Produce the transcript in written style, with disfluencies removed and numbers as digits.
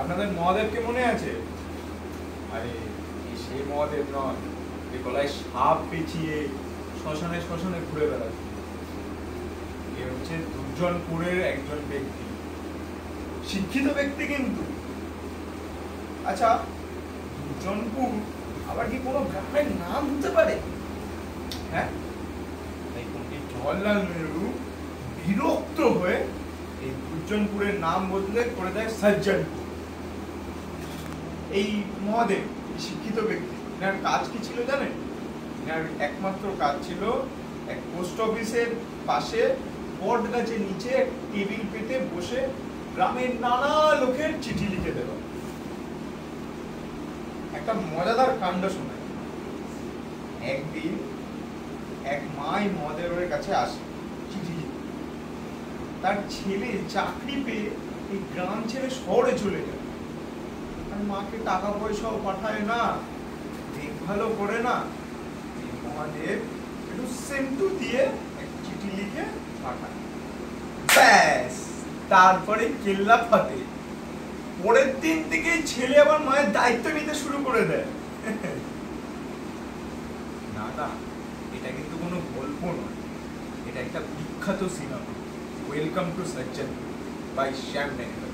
আপনাদের মহাদেবকে মনে আছে? আরে সেই মহাদেব নয়, যে গলায় সাপ পেঁচিয়ে শ্মশানে শ্মশানে ঘুরে বেড়াচ্ছে। এ হচ্ছে দুর্জনপুরের একজন ব্যক্তি, শিক্ষিত ব্যক্তি কিন্তু। আচ্ছা, দুর্জনপুর আবার কি কোনো গ্রামের নাম হতে পারে? হ্যাঁ, তাই পণ্ডিত জওয়াহরলাল নেহরু বিরক্ত হয়ে এই দুর্জনপুরের নাম বদলে করে দেয় সজ্জনপুর। এই মহাদেব শিক্ষিত ব্যক্তি, এনার কাজ কি ছিল জানেন? এনার একমাত্র কাজ ছিল এক পোস্ট অফিসের পাশে বট গাছের নিচে টেবিল পেতে বসে গ্রামের নানা লোকের চিঠি লিখে দেওয়া। একটা মজাদার কাণ্ড শোনায়। একদিন এক মাই মহাদেবের কাছে আসে চিঠি লিখে। তার ছেলে চাকরি পেয়ে এই গ্রাম ছেড়ে শহরে চলে যায়। আর মাকে টাকা পয়সাও পাঠায় না, দেখভালও করে না। মহাদেব একটু সেন্টু দিয়ে এক চিঠি লিখে পাঠায়, ব্যাস তারপরে কেল্লা ফাতে। পরের দিন থেকে ছেলে আবার মায়ের দায়িত্ব নিতে শুরু করে দেয়। না না, এটা কিন্তু কোনো গল্প নয়, এটা একটা বিখ্যাত cinema, welcome to Sajjanpur by Shyam Benegal.